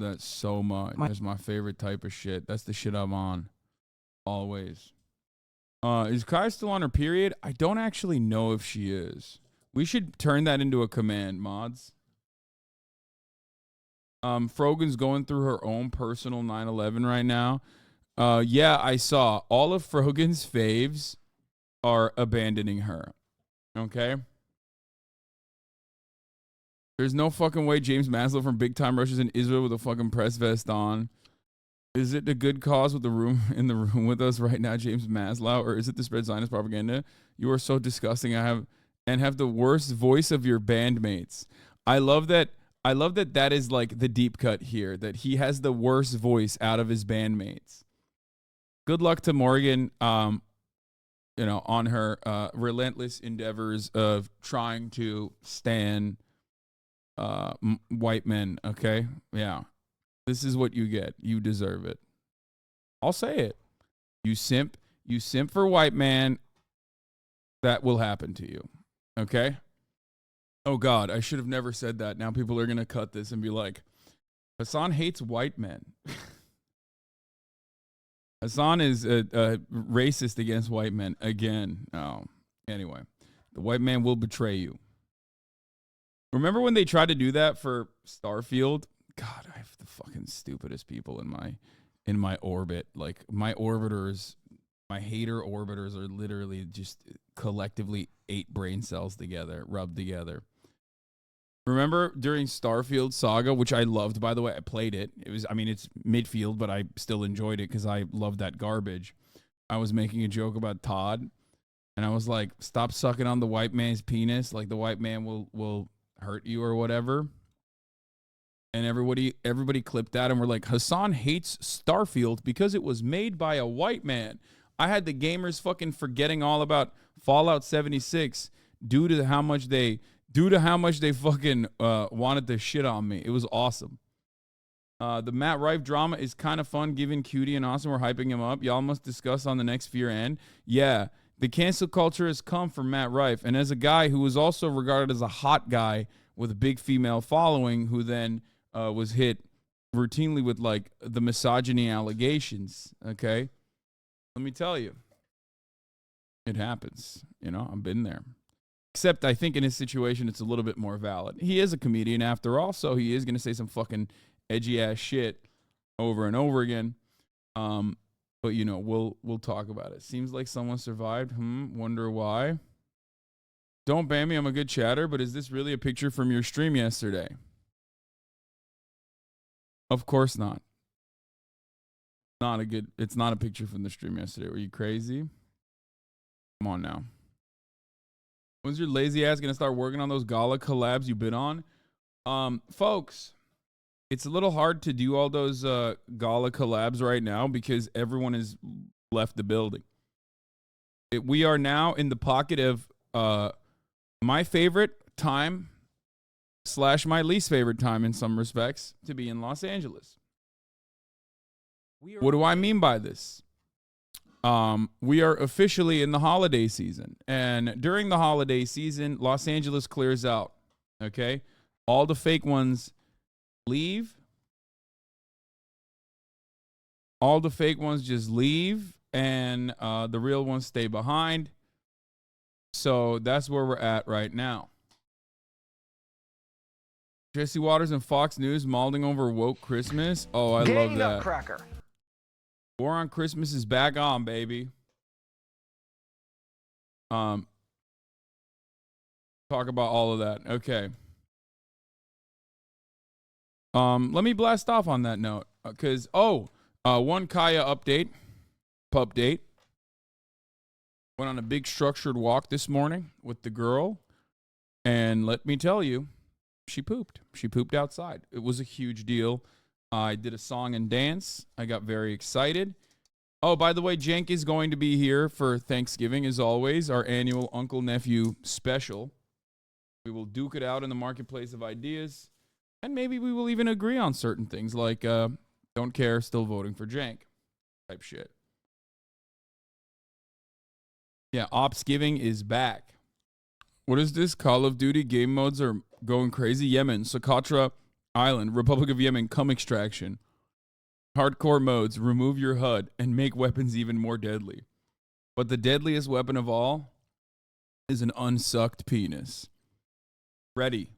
love that so much. That's my favorite type of shit. That's the shit I'm on. Always. Is Kai still on her period? I don't actually know if she is. We should turn that into a command, mods. Frogan's going through her own personal 9/11 right now. Yeah, I saw. All of Frogan's faves are abandoning her. Okay? There's no fucking way James Maslow from Big Time Rushes in Israel with a fucking press vest on. Is it a good cause with the room in the room with us right now, James Maslow, or is it the spread Zionist propaganda? You are so disgusting. I have the worst voice of your bandmates. I love that that is like the deep cut here, that he has the worst voice out of his bandmates. Good luck to Morgan, on her relentless endeavors of trying to stand white men, okay? Yeah. This is what you get. You deserve it. I'll say it. You simp for white man, that will happen to you. Okay? Oh God, I should have never said that. Now people are going to cut this and be like, Hassan hates white men. Hassan is a racist against white men again. Oh, anyway, the white man will betray you. Remember when they tried to do that for Starfield? God, I have the fucking stupidest people in my orbit. Like my orbiters, my hater orbiters are literally just collectively 8 brain cells together, rubbed together. Remember during Starfield Saga, which I loved, by the way, I played it. It's midfield, but I still enjoyed it because I loved that garbage. I was making a joke about Todd, and I was like, stop sucking on the white man's penis. Like the white man will hurt you or whatever. And everybody clipped that and were like, Hassan hates Starfield because it was made by a white man. I had the gamers fucking forgetting all about Fallout 76 due to how much they fucking wanted to shit on me. It was awesome. The Matt Rife drama is kind of fun, given Cutie and Austin were hyping him up. Y'all must discuss on the next Fear End. Yeah, the cancel culture has come from Matt Rife. And as a guy who was also regarded as a hot guy with a big female following, who then was hit routinely with like the misogyny allegations, okay? Let me tell you, it happens. I've been there. Except I think in his situation, it's a little bit more valid. He is a comedian after all, so he is going to say some fucking edgy ass shit over and over again. But we'll talk about it. Seems like someone survived. Wonder why. Don't ban me. I'm a good chatter, but is this really a picture from your stream yesterday? Of course not. It's not a picture from the stream yesterday. Were you crazy? Come on now. When's your lazy ass going to start working on those gala collabs you've been on? Folks, it's a little hard to do all those gala collabs right now because everyone has left the building. We are now in the pocket of my favorite time / my least favorite time in some respects to be in Los Angeles. What do I mean by this? We are officially in the holiday season. And during the holiday season, Los Angeles clears out. Okay? All the fake ones leave. All the fake ones just leave. And the real ones stay behind. So that's where we're at right now. Jesse Waters and Fox News mauling over woke Christmas. Oh, I love that. Cracker. War on Christmas is back on, baby. Talk about all of that. Okay. Let me blast off on that note. Because, one Kaya update. Pup date. Went on a big structured walk this morning with the girl. And let me tell you, she pooped. She pooped outside. It was a huge deal. I did a song and dance. I got very excited. Oh, by the way, Jenk is going to be here for Thanksgiving, as always, our annual uncle-nephew special. We will duke it out in the marketplace of ideas, and maybe we will even agree on certain things, like don't care, still voting for Jenk type shit. Yeah, Opsgiving is back. What is this? Call of Duty game modes are going crazy. Yemen, Socotra, Island, Republic of Yemen, cum extraction. Hardcore modes, remove your HUD and make weapons even more deadly. But the deadliest weapon of all is an unsucked penis. Ready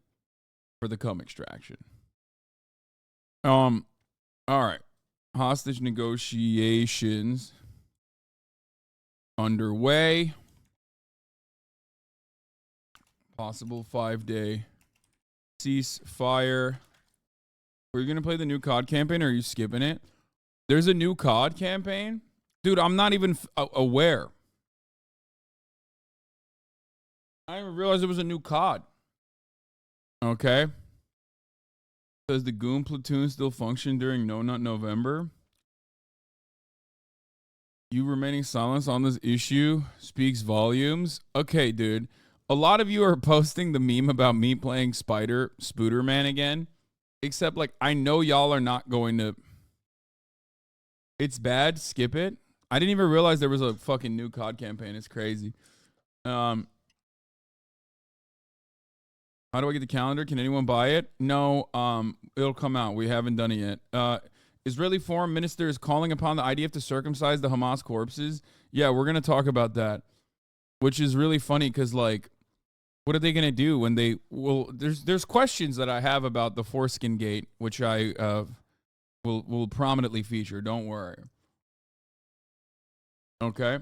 for the cum extraction. All right. Hostage negotiations underway. Possible 5-day ceasefire. Are you going to play the new COD campaign or are you skipping it? There's a new COD campaign? Dude, I'm not even aware. I didn't even realize there was a new COD. Okay. Does the Goon Platoon still function during No Nut November? You remaining silent on this issue speaks volumes. Okay, dude. A lot of you are posting the meme about me playing Spooderman again. Except, like, I know y'all are not going to... It's bad. Skip it. I didn't even realize there was a fucking new COD campaign. It's crazy. How do I get the calendar? Can anyone buy it? No, it'll come out. We haven't done it yet. Israeli foreign minister is calling upon the IDF to circumcise the Hamas corpses. Yeah, we're going to talk about that. Which is really funny because, like, what are they going to do when they... Well, there's questions that I have about the foreskin gate, which I will prominently feature. Don't worry. Okay.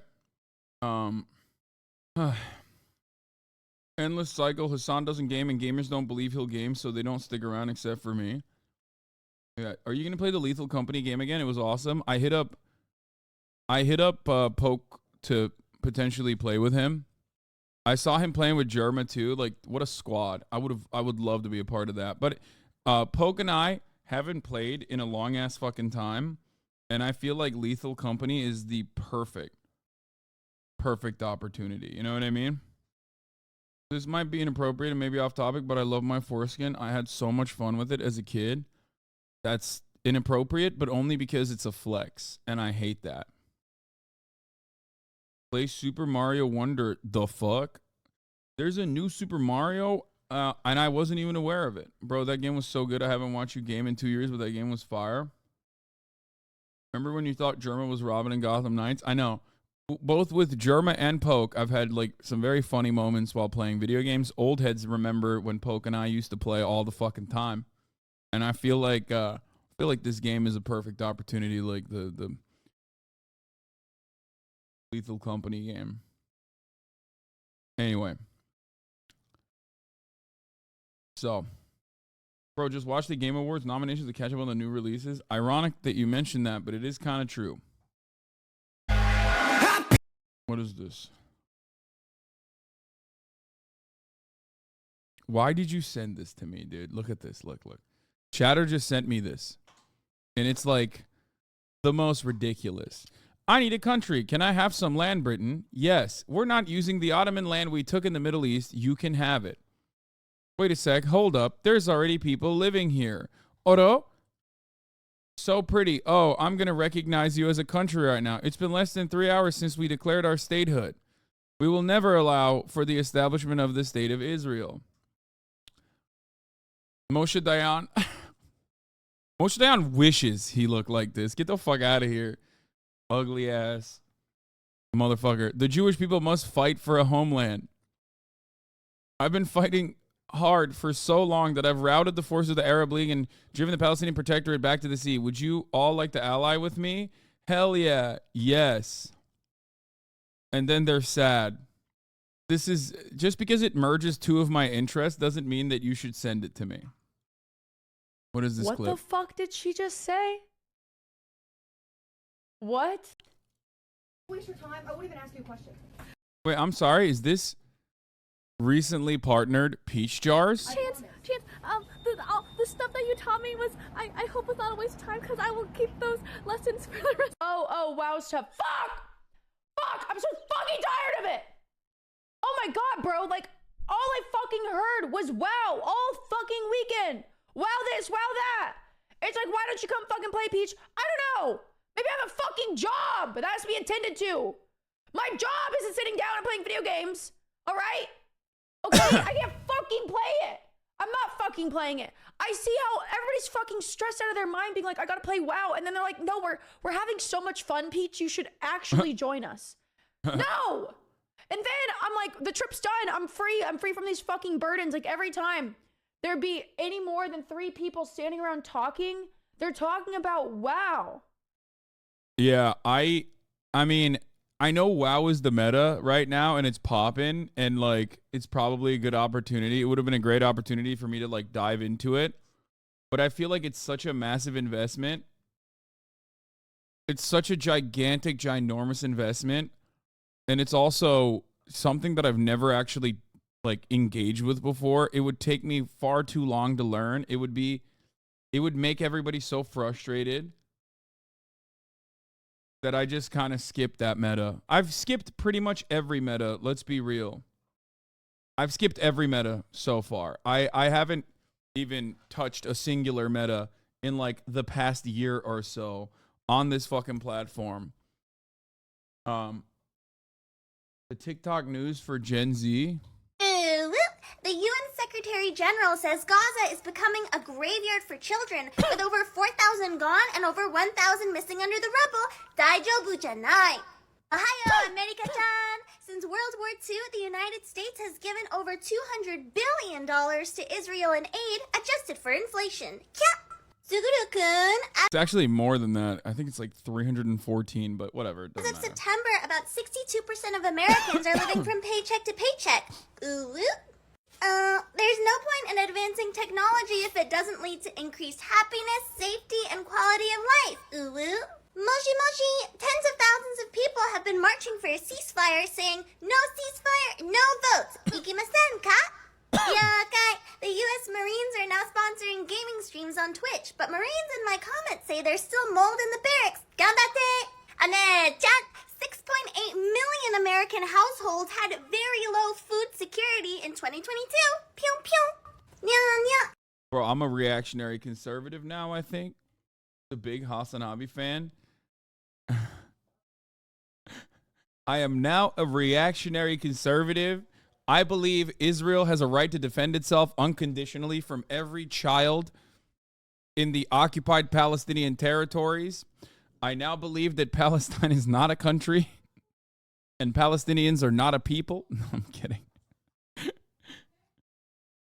Endless cycle. Hassan doesn't game and gamers don't believe he'll game, so they don't stick around except for me. Yeah. Are you going to play the Lethal Company game again? It was awesome. I hit up Poke to potentially play with him. I saw him playing with Jerma too. Like, what a squad. I would love to be a part of that. But Poke and I haven't played in a long ass fucking time, and I feel like Lethal Company is the perfect opportunity. You know what I mean? This might be inappropriate and maybe off topic, but I love my foreskin. I had so much fun with it as a kid. That's inappropriate, but only because it's a flex, and I hate that. Play Super Mario Wonder. The fuck? There's a new Super Mario, and I wasn't even aware of it. Bro, that game was so good. I haven't watched you game in 2 years, but that game was fire. Remember when you thought Jerma was Robin in Gotham Knights? I know. Both with Jerma and Poke, I've had like some very funny moments while playing video games. Old heads remember when Poke and I used to play all the fucking time. And I feel like this game is a perfect opportunity, like the Lethal Company game. Anyway. So, bro, just watch the Game Awards nominations to catch up on the new releases. Ironic that you mentioned that, but it is kind of true. What is this? Why did you send this to me, dude? Look at this. Look. Chatter just sent me this. And it's like the most ridiculous. I need a country. Can I have some land, Britain? Yes. We're not using the Ottoman land we took in the Middle East. You can have it. Wait a sec. Hold up. There's already people living here. Oro? So pretty. Oh, I'm going to recognize you as a country right now. It's been less than 3 hours since we declared our statehood. We will never allow for the establishment of the state of Israel. Moshe Dayan. Moshe Dayan wishes he looked like this. Get the fuck out of here. Ugly ass motherfucker. The Jewish people must fight for a homeland. I've been fighting hard for so long that I've routed the forces of the Arab League and driven the Palestinian Protectorate back to the sea. Would you all like to ally with me? Hell yeah. Yes. And then they're sad. This is just because it merges two of my interests doesn't mean that you should send it to me. What is this clip? What the fuck did she just say? What? Waste your time. I won't even ask you a question. Wait, I'm sorry. Is this recently partnered peach jars? Chance, the stuff that you taught me was, I hope it's not a waste of time because I will keep those lessons for the rest. Oh, wow, stuff. Fuck! I'm so fucking tired of it! Oh my god, bro, like, all I fucking heard was wow, all fucking weekend. Wow this, wow that. It's like, why don't you come fucking play Peach? I don't know. Maybe I have a fucking job that has to be attended to. My job isn't sitting down and playing video games, all right? Okay, I can't fucking play it. I'm not fucking playing it. I see how everybody's fucking stressed out of their mind being like, I gotta play WoW. And then they're like, no, we're having so much fun, Peach. You should actually join us. No. And then I'm like, the trip's done. I'm free. I'm free from these fucking burdens. Like every time there'd be any more than 3 people standing around talking, they're talking about WoW. Yeah, I mean, I know WoW is the meta right now and it's popping and like it's probably a good opportunity. It would have been a great opportunity for me to like dive into it. But I feel like it's such a massive investment. It's such a gigantic, ginormous investment. And it's also something that I've never actually like engaged with before. It would take me far too long to learn. It would make everybody so frustrated that I just kind of skipped that meta. I've skipped pretty much every meta. Let's be real. I've skipped every meta so far. I haven't even touched a singular meta in like the past year or so on this fucking platform. The TikTok news for Gen Z. The UN Secretary General says Gaza is becoming a graveyard for children, with over 4,000 gone and over 1,000 missing under the rubble. Daijoubu janai. Ohio, America-chan! Since World War II, the United States has given over $200 billion to Israel in aid, adjusted for inflation. Kya! Suguru-kun, It's actually more than that. I think it's like 314, but whatever. It as doesn't of matter. September, about 62% of Americans are living from paycheck to paycheck. Ooh, there's no point in advancing technology if it doesn't lead to increased happiness, safety, and quality of life. Ooh, moshi moshi. Tens of thousands of people have been marching for a ceasefire, saying, no ceasefire, no votes. Ikimasen ka? Yakai. The U.S. Marines are now sponsoring gaming streams on Twitch, but Marines in my comments say there's still mold in the barracks. Ganbatte! Ane-chan! 6.8 million American households had very low food security in 2022. Pew pew. Nya nya. Bro, I'm a reactionary conservative now, I think. A big Hasanabi fan. I am now a reactionary conservative. I believe Israel has a right to defend itself unconditionally from every child in the occupied Palestinian territories. I now believe that Palestine is not a country and Palestinians are not a people. No, I'm kidding.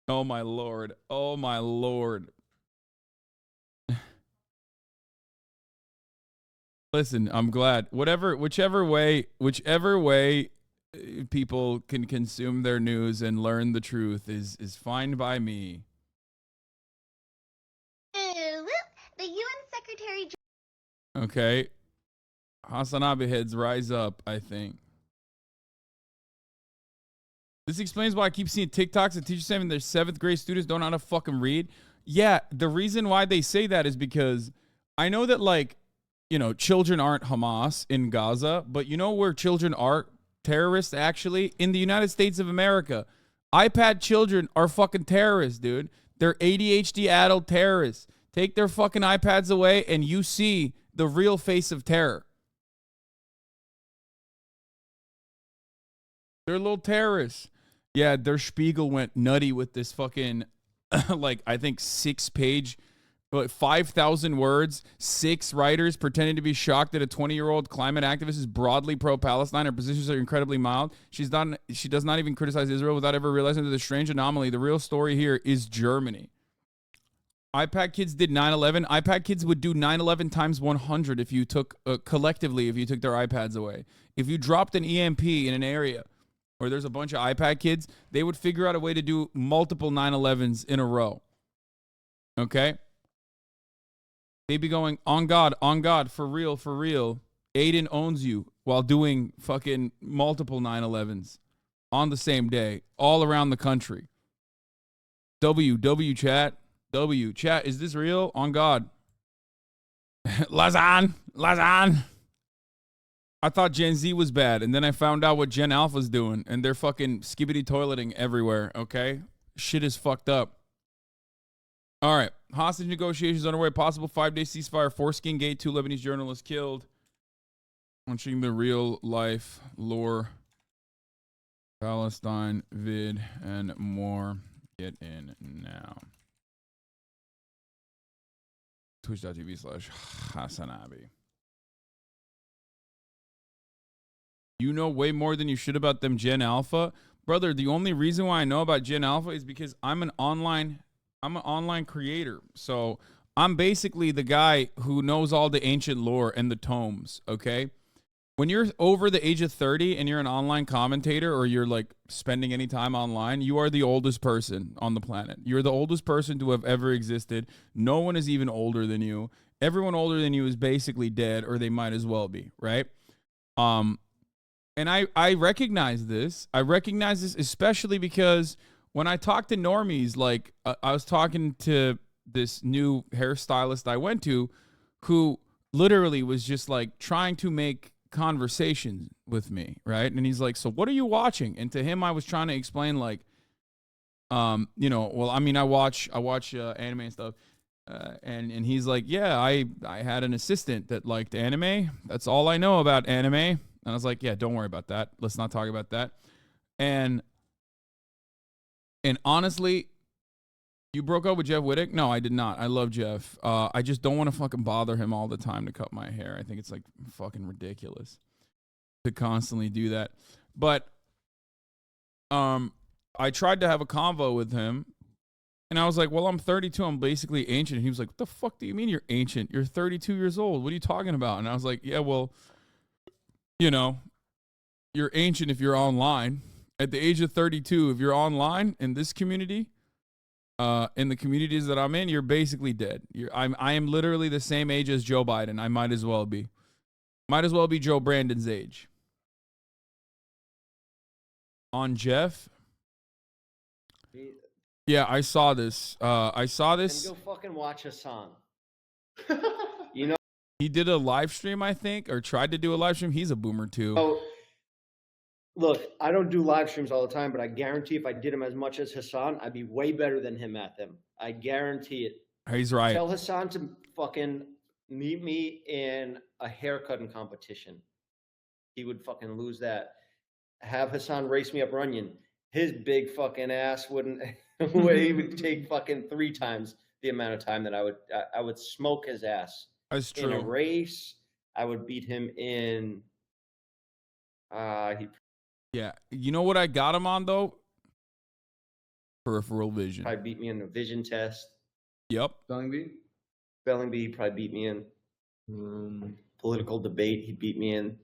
Oh, my Lord. Oh, my Lord. Listen, I'm glad. Whichever way people can consume their news and learn the truth is fine by me. The UN Secretary Okay. Hasanabi heads rise up, I think. This explains why I keep seeing TikToks of teachers saying their 7th grade students don't know how to fucking read. Yeah, the reason why they say that is because I know that, like, you know, children aren't Hamas in Gaza, but you know where children are terrorists actually? In the United States of America. iPad children are fucking terrorists, dude. They're ADHD adult terrorists. Take their fucking iPads away and you see the real face of terror. They're little terrorists. Yeah, their Spiegel went nutty with this fucking, like, I think 6-page, 5,000 words, 6 writers pretending to be shocked that a 20-year-old climate activist is broadly pro-Palestine. Her positions are incredibly mild. She does not even criticize Israel without ever realizing that the strange anomaly. The real story here is Germany. iPad kids did 9/11. iPad kids would do 9/11 times 100 if you took, collectively, if you took their iPads away. If you dropped an EMP in an area where there's a bunch of iPad kids, they would figure out a way to do multiple 9/11s in a row. Okay? They'd be going, on God, for real, for real. Aiden owns you while doing fucking multiple 9/11s on the same day, all around the country. W chat. W chat, is this real? On God. Lazan. I thought Gen Z was bad, and then I found out what Gen Alpha's doing, and they're fucking skibbity toileting everywhere, okay? Shit is fucked up. All right. Hostage negotiations underway. Possible 5-day ceasefire. Foreskin Gate. 2 Lebanese journalists killed. Launching the real life lore. Palestine vid and more. Get in now. Twitch.tv/Hasanabi. You know way more than you should about them Gen Alpha. Brother, the only reason why I know about Gen Alpha is because I'm an online creator. So I'm basically the guy who knows all the ancient lore and the tomes, okay? When you're over the age of 30 and you're an online commentator or you're like spending any time online, you are the oldest person on the planet. You're the oldest person to have ever existed. No one is even older than you. Everyone older than you is basically dead, or they might as well be, right? And I recognize this. I recognize this especially because when I talk to normies, like I was talking to this new hairstylist I went to who literally was just like trying to make conversation with me, right? And he's like, so what are you watching? And to him I was trying to explain like you know, well, I mean, I watch anime and stuff, and he's like, yeah, I had an assistant that liked anime. That's all I know about anime. And I was like, yeah, don't worry about that, let's not talk about that. And honestly, you broke up with Jeff Wittick? No, I did not. I love Jeff. I just don't want to fucking bother him all the time to cut my hair. I think it's like fucking ridiculous to constantly do that. But I tried to have a convo with him, and I was like, well, I'm 32. I'm basically ancient. And he was like, what the fuck do you mean you're ancient? You're 32 years old. What are you talking about? And I was like, yeah, well, you know, you're ancient if you're online. At the age of 32, if you're online in this community, in the communities that I'm in, you're basically dead. I am literally the same age as Joe Biden. I might as well be. Might as well be Joe Brandon's age. On Jeff? Yeah, I saw this. I saw this. And go fucking watch Hassan. You know, he did a live stream, I think, or tried to do a live stream. He's a boomer too. oh, look, I don't do live streams all the time, but I guarantee if I did them as much as Hassan, I'd be way better than him at them. I guarantee it. He's right. Tell Hassan to fucking meet me in a haircutting competition. He would fucking lose that. Have Hassan race me up Runyon. His big fucking ass wouldn't. He would take fucking 3 times the amount of time that I would smoke his ass. That's true. In a race, I would beat him in. Yeah, you know what I got him on though? Peripheral vision. Probably beat me in the vision test. Yep. Spelling bee, he probably beat me in. Political debate, he beat me in.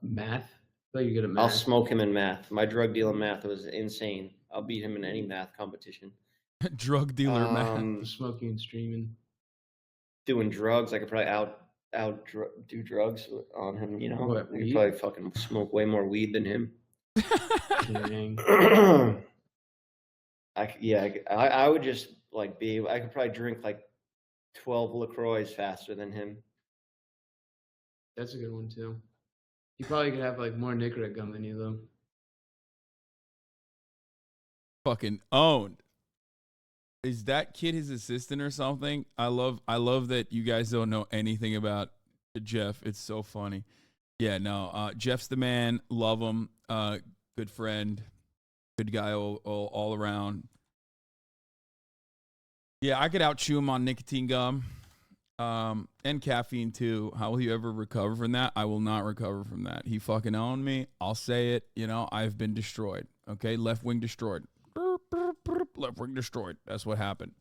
Math. I thought you were good at math. I'll smoke him in math. My drug deal in math was insane. I'll beat him in any math competition. Drug dealer math. Smoking and streaming. Doing drugs, I could probably do drugs on him. You know, What, you weed? probably fucking smoke way more weed than him. Dang. I would just like I could probably drink like 12 LaCroix faster than him. That's a good one too. You probably could have like more Nicorette gum than you though. Fucking owned. Is that kid his assistant or something? I love that you guys don't know anything about Jeff. It's so funny. Yeah, no. Jeff's the man. Love him. Good friend. Good guy all around. Yeah, I could out-chew him on nicotine gum. And caffeine too. How will you ever recover from that? I will not recover from that. He fucking owned me. I'll say it. You know, I've been destroyed. Okay, left wing destroyed. Left wing destroyed. That's what happened.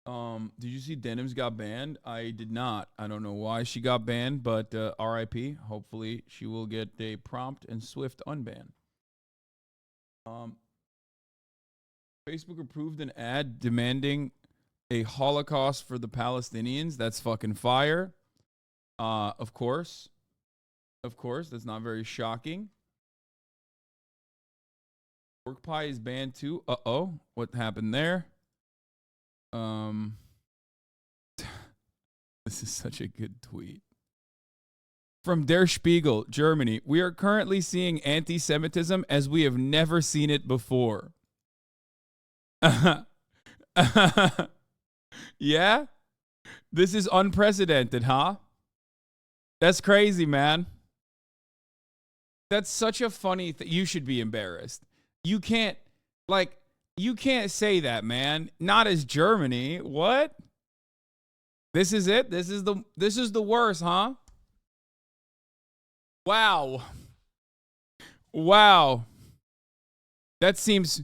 Did you see Denims got banned? I did not. I don't know why she got banned, but RIP. Hopefully she will get a prompt and swift unban. Facebook approved an ad demanding a Holocaust for the Palestinians. That's fucking fire. Of course. That's not very shocking. Pork pie is banned too. Uh-oh. What happened there? This is such a good tweet. From Der Spiegel, Germany. We are currently seeing anti-Semitism as we have never seen it before. Yeah? This is unprecedented, huh? That's crazy, man. That's such a funny thing. You should be embarrassed. You can't Like, you can't say that, man. Not as Germany. What? This is it? This is the worst, huh? Wow. Wow. That seems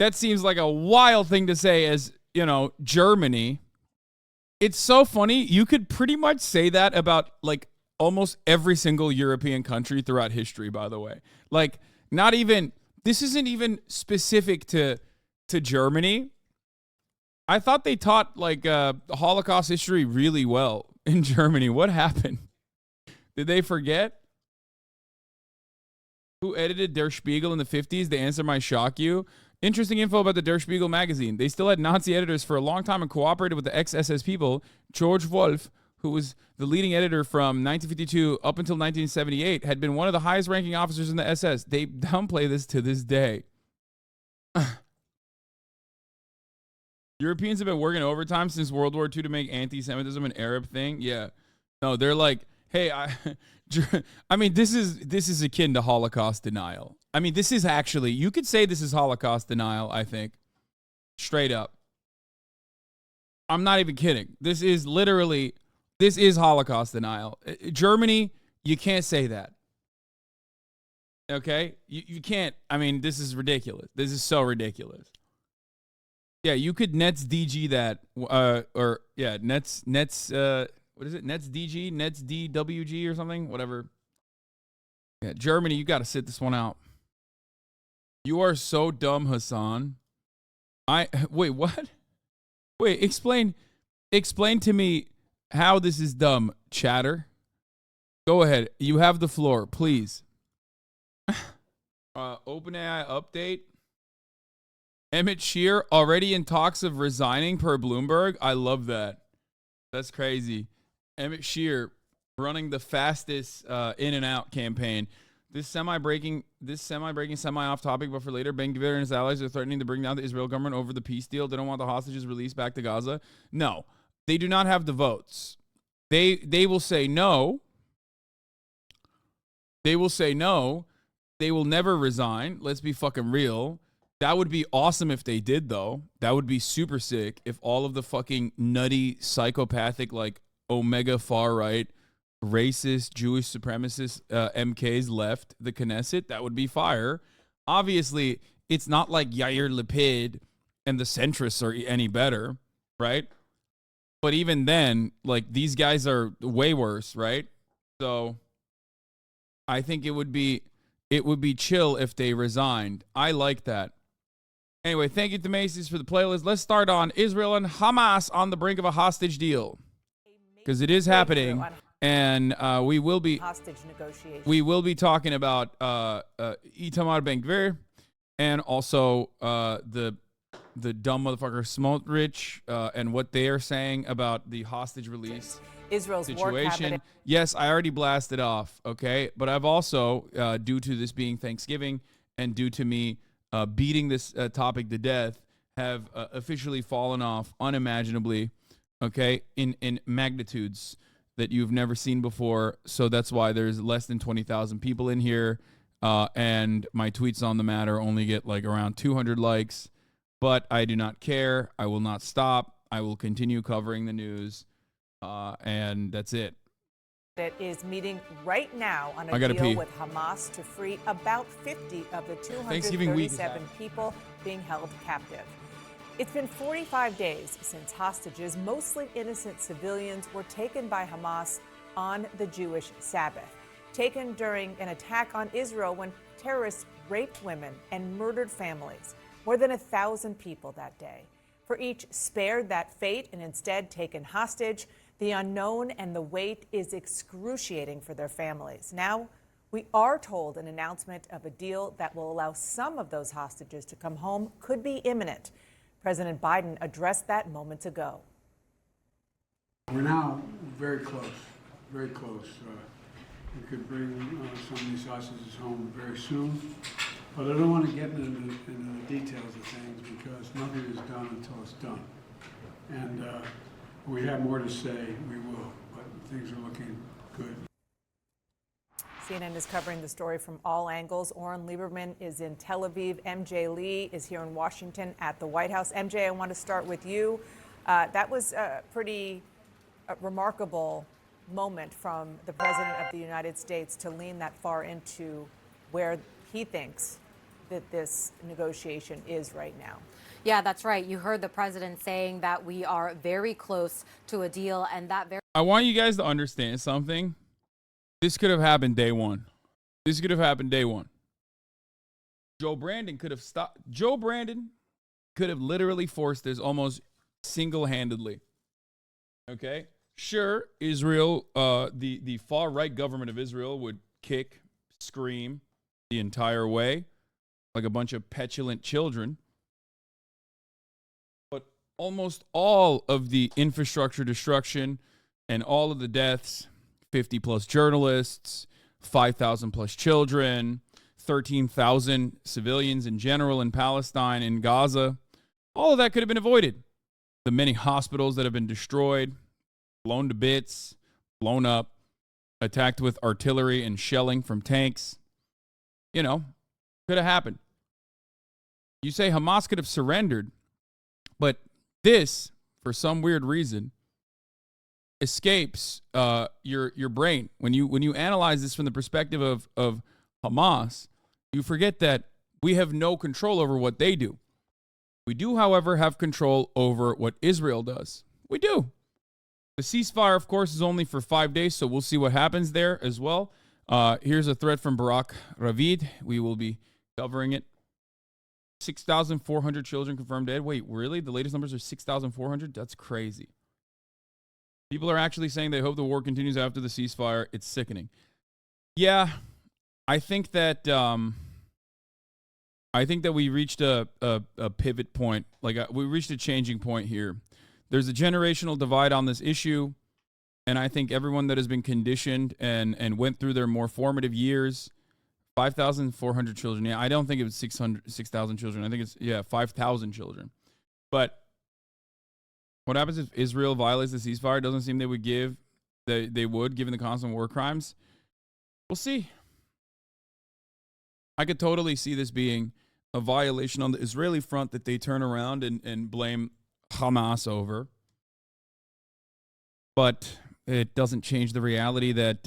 like a wild thing to say as, you know, Germany. It's so funny. You could pretty much say that about like almost every single European country throughout history, by the way. Like, not even, this isn't even specific to Germany. I thought they taught like Holocaust history really well in Germany. What happened? Did they forget? Who edited Der Spiegel in the 50s? The answer might shock you. Interesting info about the Der Spiegel magazine. They still had Nazi editors for a long time and cooperated with the ex-SS people. George Wolf, who was the leading editor from 1952 up until 1978, had been one of the highest ranking officers in the SS. They downplay this to this day. Europeans have been working overtime since World War II to make anti-Semitism an Arab thing. Yeah. No, they're like, hey, I mean, this is akin to Holocaust denial. I mean, this is actually, you could say this is Holocaust denial, I think. Straight up. I'm not even kidding. This is Holocaust denial. Germany, you can't say that. Okay? You can't. I mean, this is ridiculous. This is so ridiculous. Yeah, you could Nets DG that, Nets, what is it? Nets DG, Nets DWG or something, whatever. Yeah, Germany, you got to sit this one out. You are so dumb, Hassan. Wait, what? Wait, explain to me how this is dumb, chatter. Go ahead. You have the floor, please. OpenAI update. Emmett Shear already in talks of resigning per Bloomberg. I love that. That's crazy. Emmett Shear running the fastest in and out campaign. This semi-breaking, semi-off topic, but for later, Ben Gvir and his allies are threatening to bring down the Israel government over the peace deal. They don't want the hostages released back to Gaza. No, they do not have the votes. They will say no. They will say no. They will never resign. Let's be fucking real. That would be awesome if they did, though. That would be super sick if all of the fucking nutty, psychopathic, like Omega far right, racist, Jewish supremacist MKs left the Knesset. That would be fire. Obviously, it's not like Yair Lapid and the centrists are any better, right? But even then, like, these guys are way worse, right? So I think it would be chill if they resigned. I like that. Anyway, thank you to Macy's for the playlist. Let's start on Israel and Hamas on the brink of a hostage deal, because it is happening, and we will be talking about Itamar Ben Gvir and also the dumb motherfucker Smotrich and what they are saying about the hostage release Israel's situation. Yes, I already blasted off, okay? But I've also, due to this being Thanksgiving and due to me beating this topic to death, have officially fallen off unimaginably, okay, in magnitudes that you've never seen before. So that's why there's less than 20,000 people in here, and my tweets on the matter only get like around 200 likes. But I do not care. I will not stop. I will continue covering the news, and that's it. That is meeting right now on a deal with Hamas to free about 50 of the 237 people being held captive. It's been 45 days since hostages, mostly innocent civilians, were taken by Hamas on the Jewish Sabbath, taken during an attack on Israel when terrorists raped women and murdered families. More than 1,000 people that day. For each spared that fate and instead taken hostage, the unknown and the wait is excruciating for their families. Now, we are told an announcement of a deal that will allow some of those hostages to come home could be imminent. President Biden addressed that moments ago. We're now very close, very close. We could bring some of these hostages home very soon. But I don't want to get into the details of things because nothing is done until it's done. And we have more to say, we will, but things are looking good. CNN is covering the story from all angles. Oren Lieberman is in Tel Aviv. MJ Lee is here in Washington at the White House. MJ, I want to start with you. That was a pretty remarkable moment from the President of the United States to lean that far into where he thinks that this negotiation is right now. Yeah, that's right. You heard the president saying that we are very close to a deal, and that very. I want you guys to understand something. This could have happened day one. This could have happened day one. Joe Brandon could have stopped. Joe Brandon could have literally forced this almost single-handedly. Okay? Sure, Israel, the far-right government of Israel would kick, scream the entire way like a bunch of petulant children. But almost all of the infrastructure destruction and all of the deaths, 50-plus journalists, 5,000-plus children, 13,000 civilians in general in Palestine, in Gaza, all of that could have been avoided. The many hospitals that have been destroyed, blown to bits, blown up, attacked with artillery and shelling from tanks. You know, could have happened. You say Hamas could have surrendered, but this, for some weird reason, escapes your brain. When you analyze this from the perspective of Hamas, you forget that we have no control over what they do. We do, however, have control over what Israel does. We do. The ceasefire, of course, is only for 5 days, so we'll see what happens there as well. Here's a thread from Barak Ravid. We will be covering it. 6,400 children confirmed dead. Wait, really? The latest numbers are 6,400? That's crazy. People are actually saying they hope the war continues after the ceasefire. It's sickening. Yeah, I think that we reached a pivot point. We reached a changing point here. There's a generational divide on this issue, and I think everyone that has been conditioned and went through their more formative years, 5,400 children. Yeah, I don't think it was 6,000 children. I think it's 5,000 children. But what happens if Israel violates the ceasefire? It doesn't seem they would given the constant war crimes. We'll see. I could totally see this being a violation on the Israeli front that they turn around and blame Hamas over. But it doesn't change the reality that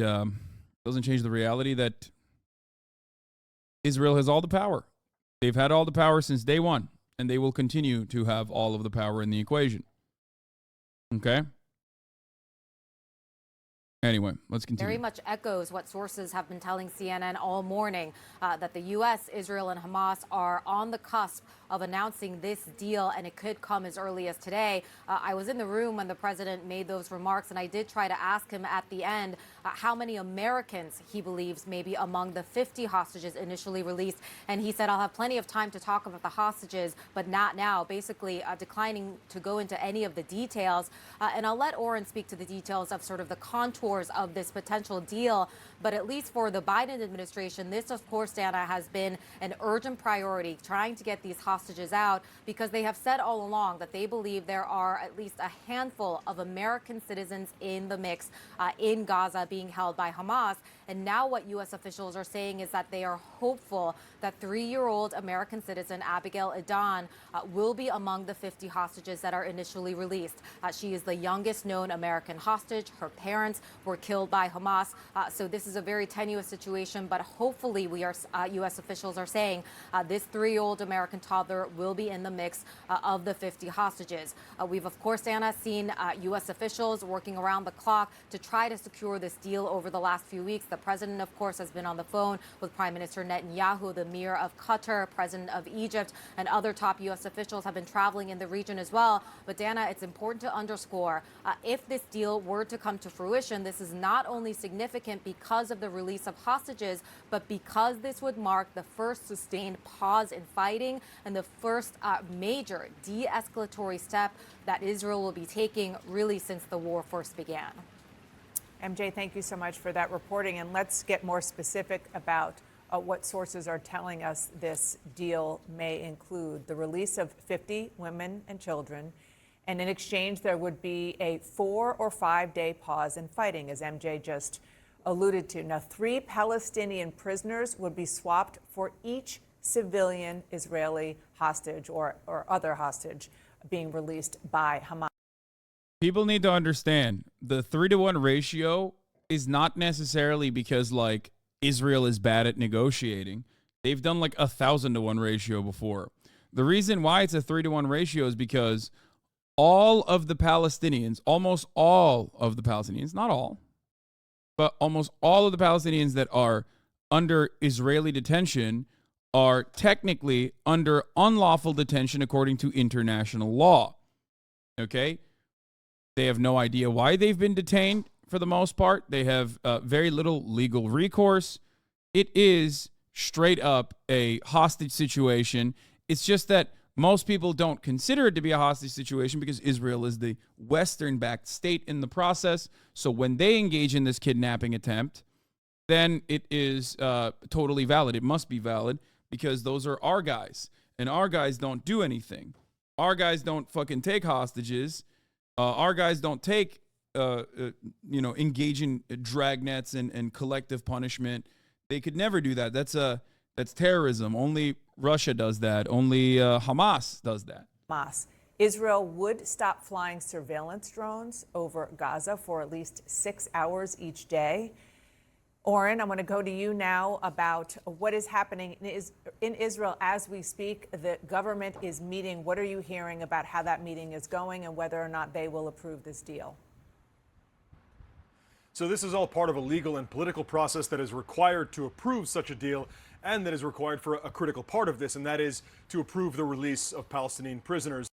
Israel has all the power. They've had all the power since day one, and they will continue to have all of the power in the equation. Okay? Anyway, let's continue. Very much echoes what sources have been telling CNN all morning, that the U.S., Israel, and Hamas are on the cusp of announcing this deal, and it could come as early as today. I was in the room when the president made those remarks, and I did try to ask him at the end how many Americans he believes may be among the 50 hostages initially released. And he said, I'll have plenty of time to talk about the hostages, but not now, basically declining to go into any of the details. And I'll let Oren speak to the details of sort of the contours of this potential deal. But at least for the Biden administration, this, of course, Dana, has been an urgent priority, trying to get these hostages out, because they have said all along that they believe there are at least a handful of American citizens in the mix in Gaza being held by Hamas. And now what U.S. officials are saying is that they are hopeful that 3-year-old American citizen Abigail Edan will be among the 50 hostages that are initially released. She is the youngest known American hostage. Her parents were killed by Hamas. So this is a very tenuous situation, but hopefully U.S. officials are saying this 3-year-old American toddler will be in the mix of the 50 hostages. We've, of course, Anna, seen U.S. officials working around the clock to try to secure this deal over the last few weeks. The president, of course, has been on the phone with Prime Minister Netanyahu, the Emir of Qatar, President of Egypt, and other top U.S. officials have been traveling in the region as well. But, Dana, it's important to underscore, if this deal were to come to fruition, this is not only significant because of the release of hostages, but because this would mark the first sustained pause in fighting and the first major de-escalatory step that Israel will be taking really since the war first began. MJ, thank you so much for that reporting. And let's get more specific about what sources are telling us this deal may include. The release of 50 women and children. And in exchange, there would be a 4 or 5 day pause in fighting, as MJ just alluded to. Now, 3 Palestinian prisoners would be swapped for each civilian Israeli hostage or other hostage being released by Hamas. People need to understand the 3-to-1 ratio is not necessarily because like Israel is bad at negotiating. They've done like 1,000-to-1 ratio before. The reason why it's a 3-to-1 ratio is because all of the Palestinians, almost all of the Palestinians, not all, but almost all of the Palestinians that are under Israeli detention are technically under unlawful detention according to international law. Okay? They have no idea why they've been detained for the most part. They have very little legal recourse. It is straight up a hostage situation. It's just that most people don't consider it to be a hostage situation because Israel is the Western-backed state in the process. So when they engage in this kidnapping attempt, then it is totally valid. It must be valid because those are our guys. And our guys don't do anything. Our guys don't fucking take hostages. Our guys don't take, engage in dragnets and collective punishment. They could never do that. That's terrorism. Only Russia does that. Only Hamas does that. Hamas. Israel would stop flying surveillance drones over Gaza for at least 6 hours each day. Oren, I'm going to go to you now about what is happening in Israel as we speak. The government is meeting. What are you hearing about how that meeting is going and whether or not they will approve this deal? So this is all part of a legal and political process that is required to approve such a deal and that is required for a critical part of this, and that is to approve the release of Palestinian prisoners.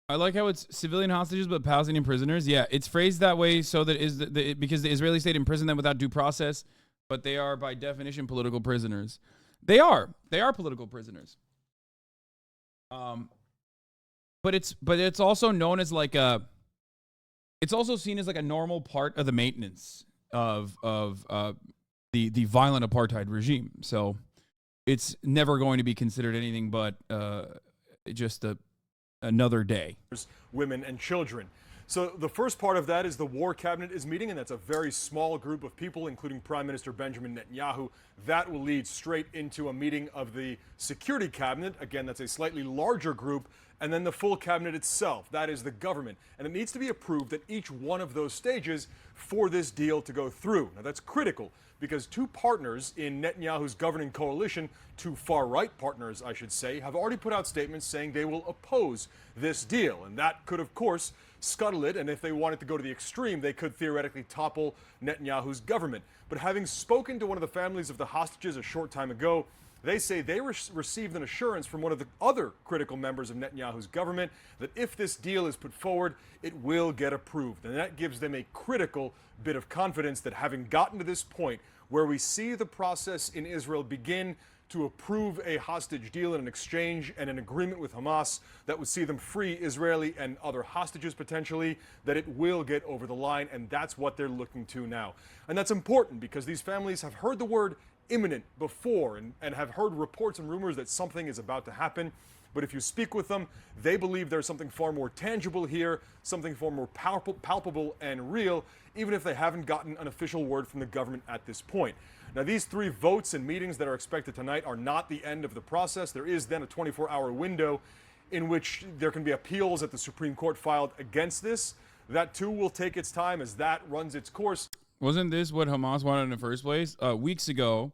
I like how it's civilian hostages but Palestinian prisoners. Yeah, it's phrased that way so that because the Israeli state imprisoned them without due process, but they are by definition political prisoners. They are political prisoners. But it's also known as like it's also seen as like a normal part of the maintenance of the violent apartheid regime. So it's never going to be considered anything but just another day. Women and children. So the first part of that is the war cabinet is meeting, and that's a very small group of people, including Prime Minister Benjamin Netanyahu. That will lead straight into a meeting of the security cabinet. Again, that's a slightly larger group. And then the full cabinet itself, that is the government. And it needs to be approved at each one of those stages for this deal to go through. Now, that's critical because 2 partners in Netanyahu's governing coalition, 2 far-right partners, I should say, have already put out statements saying they will oppose this deal. And that could, of course, scuttle it. And if they wanted to go to the extreme, they could theoretically topple Netanyahu's government. But having spoken to one of the families of the hostages a short time ago, they say they received an assurance from one of the other critical members of Netanyahu's government that if this deal is put forward, it will get approved. And that gives them a critical bit of confidence that having gotten to this point where we see the process in Israel begin to approve a hostage deal and an exchange and an agreement with Hamas that would see them free Israeli and other hostages potentially, that it will get over the line. And that's what they're looking to now. And that's important because these families have heard the word imminent before and have heard reports and rumors that something is about to happen. But if you speak with them, they believe there's something far more tangible here, something far more palpable and real, even if they haven't gotten an official word from the government at this point. Now, these 3 votes and meetings that are expected tonight are not the end of the process. There is then a 24-hour window in which there can be appeals that the Supreme Court filed against this. That, too, will take its time as that runs its course. Wasn't this what Hamas wanted in the first place? Weeks ago,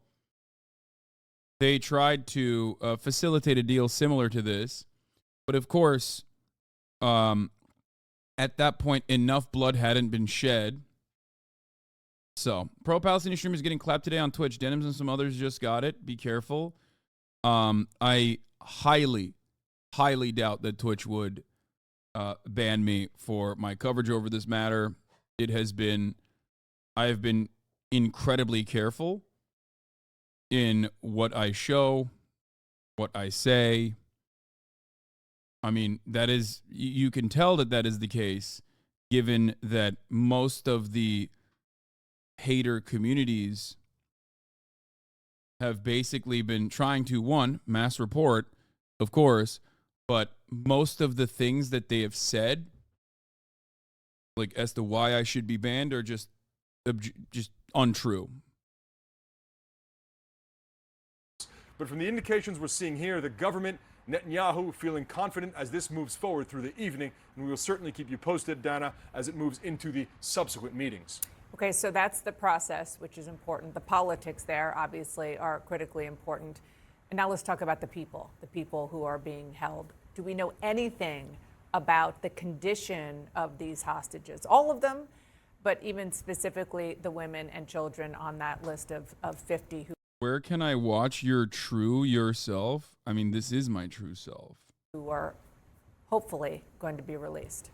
they tried to facilitate a deal similar to this. But of course, at that point, enough blood hadn't been shed. So, pro-Palestinian streamers getting clapped today on Twitch. Denims and some others just got it. Be careful. I highly doubt that Twitch would ban me for my coverage over this matter. I have been incredibly careful in what I show, what I say. I mean, that is, you can tell that is the case, given that most of the hater communities have basically been trying to, one, mass report, of course, but most of the things that they have said, like as to why I should be banned, are just untrue. But from the indications we're seeing here, the government, Netanyahu, feeling confident as this moves forward through the evening, and we will certainly keep you posted, Dana, as it moves into the subsequent meetings. Okay, so that's the process, which is important. The politics there, obviously, are critically important. And now let's talk about the people who are being held. Do we know anything about the condition of these hostages? All of them, but even specifically the women and children on that list of 50 who... Where can I watch your true yourself? I mean, this is my true self. Who are hopefully going to be released?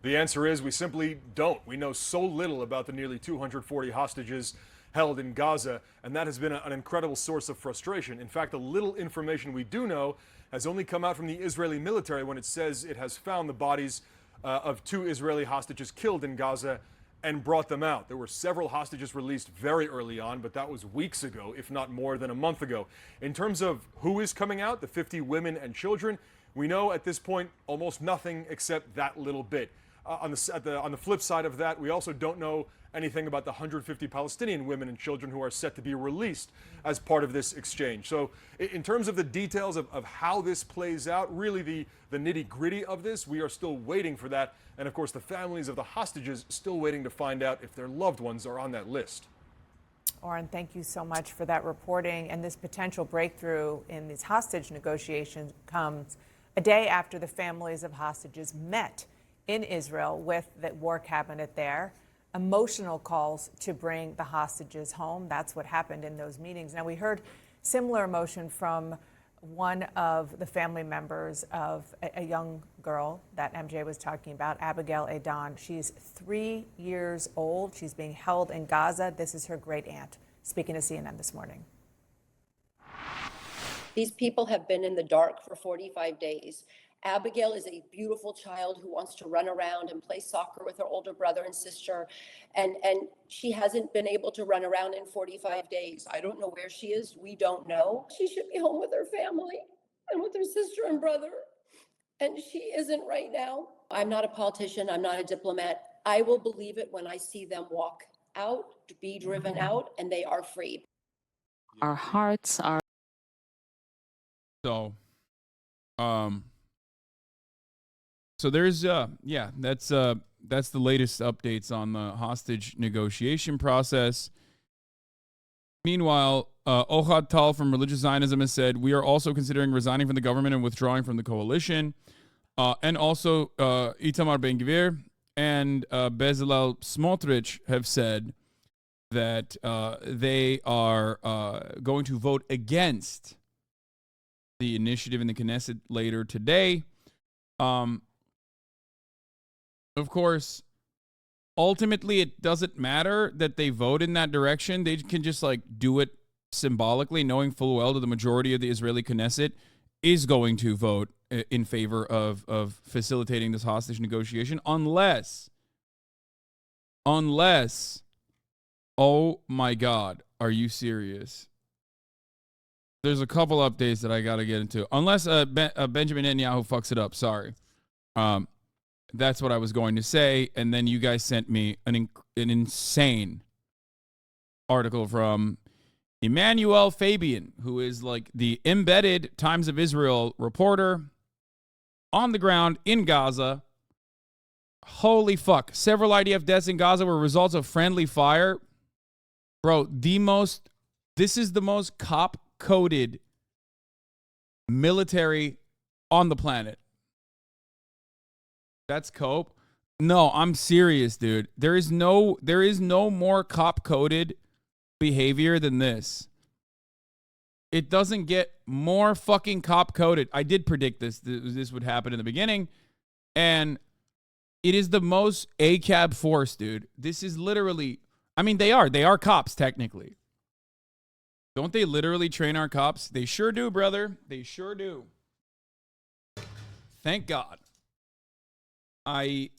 The answer is we simply don't. We know so little about the nearly 240 hostages held in Gaza, and that has been an incredible source of frustration. In fact, the little information we do know has only come out from the Israeli military when it says it has found the bodies of 2 Israeli hostages killed in Gaza and brought them out. There were several hostages released very early on, but that was weeks ago, if not more than a month ago. In terms of who is coming out, the 50 women and children, we know at this point almost nothing except that little bit. On the flip side of that, we also don't know anything about the 150 Palestinian women and children who are set to be released as part of this exchange. So in terms of the details of how this plays out, really the nitty-gritty of this, we are still waiting for that. And of course, the families of the hostages still waiting to find out if their loved ones are on that list. Oren, thank you so much for that reporting. And this potential breakthrough in these hostage negotiations comes a day after the families of hostages met in Israel with the war cabinet there. Emotional calls to bring the hostages home. That's what happened in those meetings. Now, we heard similar emotion from one of the family members of a young girl that MJ was talking about, Abigail Adan. She's 3 years old. She's being held in Gaza. This is her great aunt speaking to CNN this morning. These people have been in the dark for 45 days. Abigail is a beautiful child who wants to run around and play soccer with her older brother and sister. And she hasn't been able to run around in 45 days. I don't know where she is. We don't know. She should be home with her family and with her sister and brother. And she isn't right now. I'm not a politician. I'm not a diplomat. I will believe it when I see them walk out, be driven out, and they are freed. Our hearts are... So there's that's the latest updates on the hostage negotiation process. Meanwhile, Ohad Tal from Religious Zionism has said, we are also considering resigning from the government and withdrawing from the coalition. And also Itamar Ben-Gvir and Bezalel Smotrich have said that they are going to vote against the initiative in the Knesset later today. Of course, ultimately, it doesn't matter that they vote in that direction. They can just do it symbolically, knowing full well that the majority of the Israeli Knesset is going to vote in favor of facilitating this hostage negotiation, unless, oh my God, are you serious? There's a couple updates that I got to get into. Unless Benjamin Netanyahu fucks it up, sorry. That's what I was going to say. And then you guys sent me an insane article from Emmanuel Fabian, who is the embedded Times of Israel reporter on the ground in Gaza. Holy fuck. Several IDF deaths in Gaza were results of friendly fire. Bro, this is the most cop-coded military on the planet. That's cope. No, I'm serious, dude. There is no more cop-coded behavior than this. It doesn't get more fucking cop-coded. I did predict this would happen in the beginning, and it is the most ACAB force, dude. This is literally, I mean, they are cops technically. Don't they literally train our cops? They sure do, brother. They sure do. Thank God. I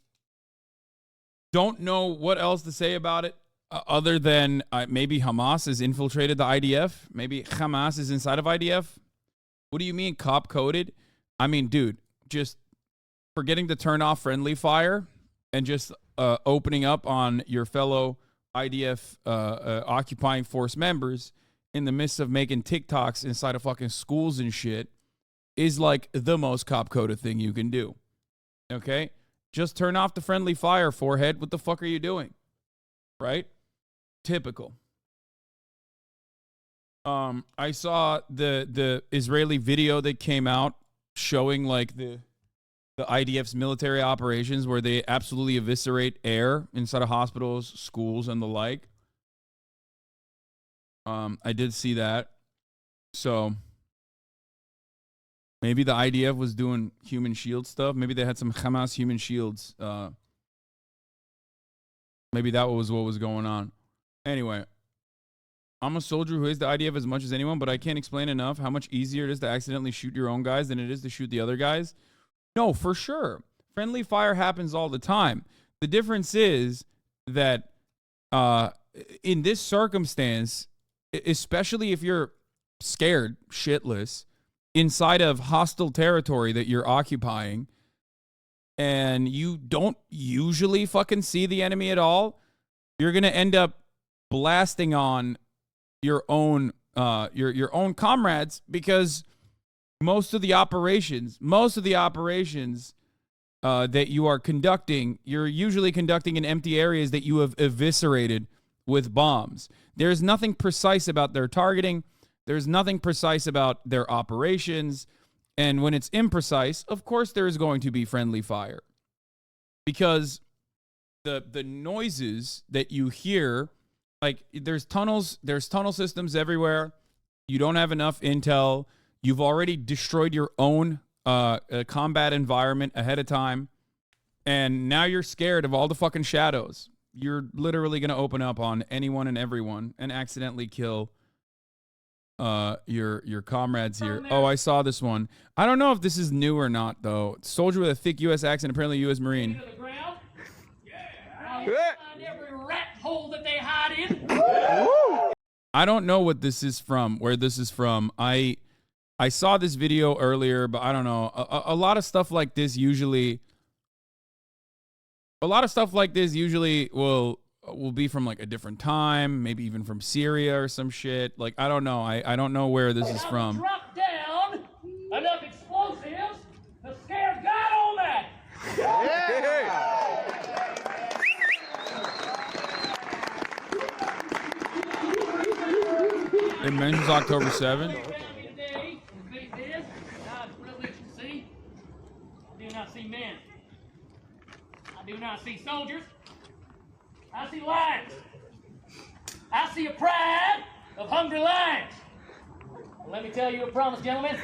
don't know what else to say about it other than maybe Hamas has infiltrated the IDF. Maybe Hamas is inside of IDF. What do you mean cop-coded? I mean, dude, just forgetting to turn off friendly fire and just opening up on your fellow IDF occupying force members in the midst of making TikToks inside of fucking schools and shit is like the most cop coded thing you can do. Okay? Just turn off the friendly fire, forehead. What the fuck are you doing? Right? Typical. I saw the Israeli video that came out showing like the IDF's military operations where they absolutely eviscerate air inside of hospitals, schools, and the like. I did see that. So maybe the IDF was doing human shield stuff. Maybe they had some Hamas human shields. Maybe that was what was going on. Anyway, I'm a soldier who hates the IDF as much as anyone, but I can't explain enough how much easier it is to accidentally shoot your own guys than it is to shoot the other guys. No, for sure. Friendly fire happens all the time. The difference is that in this circumstance, especially if you're scared shitless inside of hostile territory that you're occupying and you don't usually fucking see the enemy at all, you're going to end up blasting on your own comrades because most of the operations that you are conducting, you're usually conducting in empty areas that you have eviscerated with bombs. There's nothing precise about their targeting. There's nothing precise about their operations. And when it's imprecise, of course there is going to be friendly fire. Because the noises that you hear, like there's tunnel systems everywhere. You don't have enough intel. You've already destroyed your own combat environment ahead of time. And now you're scared of all the fucking shadows. You're literally going to open up on anyone and everyone and accidentally kill your comrades here. Oh, I saw this one. I don't know if this is new or not, though. Soldier with a thick U.S. accent, apparently U.S. Marine. Every rat hole that they hide in. I don't know what this is from, where this is from. I saw this video earlier, but I don't know. A lot of stuff like this usually will be from like a different time, maybe even from Syria or some shit. Like I don't know. I don't know where this is from. Drop down enough explosives to scare God on that. It mentions October 7th. I do not see men. I do not see soldiers. I see lions. I see a pride of hungry lions. Well, let me tell you a promise, gentlemen,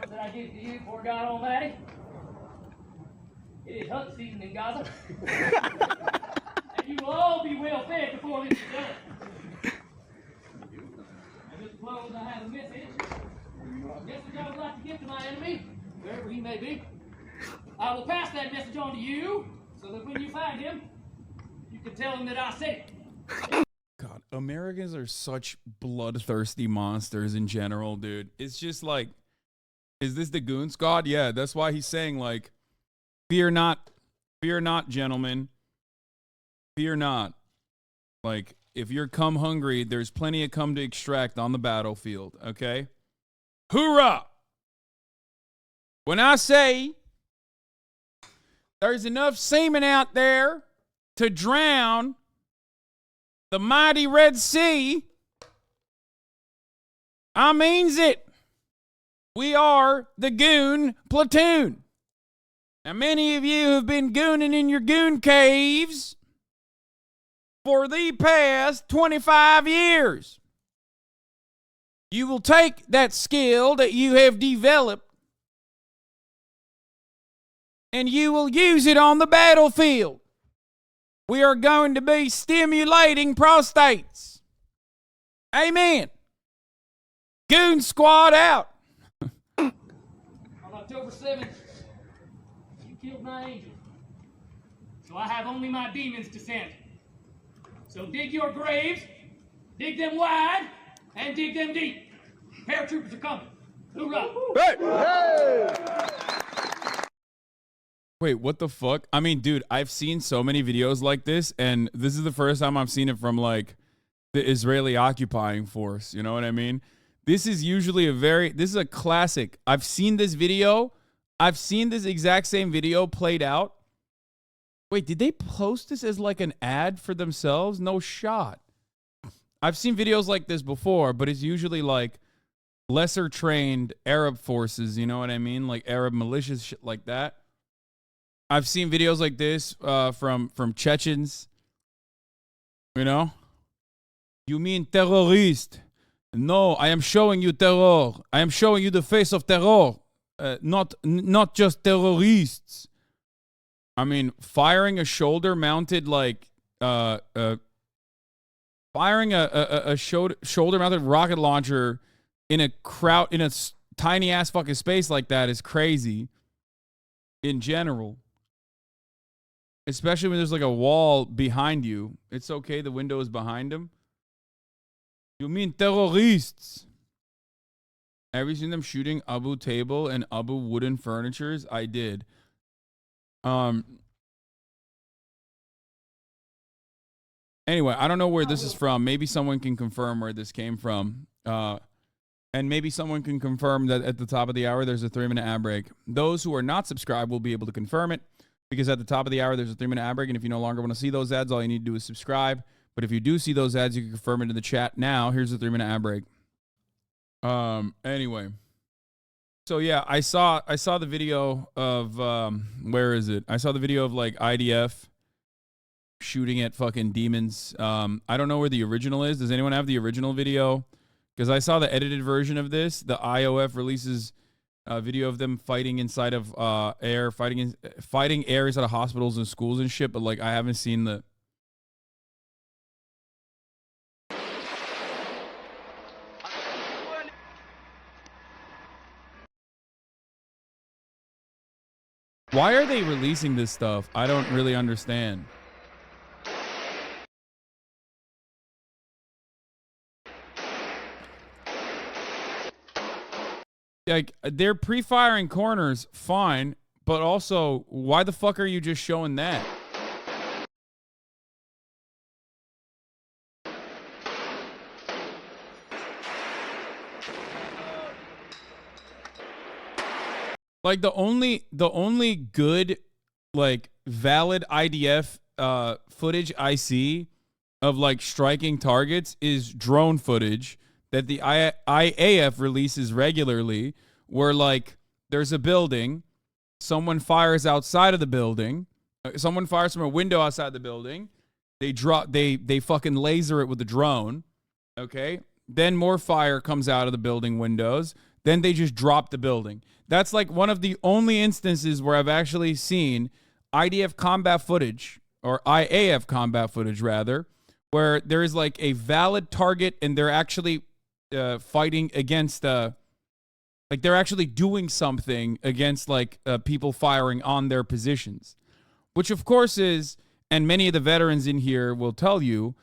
that I give to you before God Almighty. It is hunt season in Gaza. And you will all be well fed before this is done. And just to close, I have a message. A message I would like to give to my enemy, wherever he may be. I will pass that message on to you, so that when you find him, you can tell him that I said it. God, Americans are such bloodthirsty monsters in general, dude. It's just like, is this the goon squad? Yeah, that's why he's saying, like, fear not, gentlemen. Fear not. Like, if you're cum hungry, there's plenty of cum to extract on the battlefield, okay? Hoorah! When I say there's enough semen out there to drown the mighty Red Sea, I means it. We are the goon platoon. Now, many of you have been gooning in your goon caves for the past 25 years. You will take that skill that you have developed and you will use it on the battlefield. We are going to be stimulating prostates. Amen. Goon squad out. On October 7th, you killed my angel. So I have only my demons to send. So dig your graves, dig them wide, and dig them deep. Paratroopers are coming. Hoorah! Hey! Wait, what the fuck? I mean, dude, I've seen so many videos like this, and this is the first time I've seen it from like the Israeli occupying force. You know what I mean? This is usually this is a classic. I've seen this video. I've seen this exact same video played out. Wait, did they post this as like an ad for themselves? No shot. I've seen videos like this before, but it's usually like lesser trained Arab forces. You know what I mean? Like Arab militias, shit like that. I've seen videos like this from Chechens. You know? You mean terrorist? No, I am showing you terror. I am showing you the face of terror. Not just terrorists. I mean, firing a shoulder-mounted like firing a shoulder-mounted rocket launcher in a crowd in a tiny ass fucking space like that is crazy. In general. Especially when there's like a wall behind you. It's okay, the window is behind him. You mean terrorists? Have you seen them shooting Abu table and Abu wooden furnitures? I did. Anyway, I don't know where this is from. Maybe someone can confirm where this came from. And maybe someone can confirm that at the top of the hour there's a 3-minute ad break. Those who are not subscribed will be able to confirm it. Because at the top of the hour, there's a 3-minute ad break, and if you no longer want to see those ads, all you need to do is subscribe. But if you do see those ads, you can confirm it in the chat now. Here's the 3-minute ad break. Anyway. So yeah, I saw the video of where is it? I saw the video of like IDF shooting at fucking demons. I don't know where the original is. Does anyone have the original video? Because I saw the edited version of this. The IOF releases a video of them fighting inside of air, fighting areas out of hospitals and schools and shit, but like I haven't seen the Why are they releasing this stuff? I don't really understand. Like, they're pre-firing corners, fine, but also, why the fuck are you just showing that? Like, the only good, like, valid IDF footage I see of, like, striking targets is drone footage that the IAF releases regularly, where like there's a building, someone fires outside of the building, someone fires from a window outside the building, they fucking laser it with the drone, okay? Then more fire comes out of the building windows, then they just drop the building. That's like one of the only instances where I've actually seen IDF combat footage, or IAF combat footage rather, where there is like a valid target and they're actually fighting against like they're actually doing something against like people firing on their positions, which of course is, and many of the veterans in here will tell you,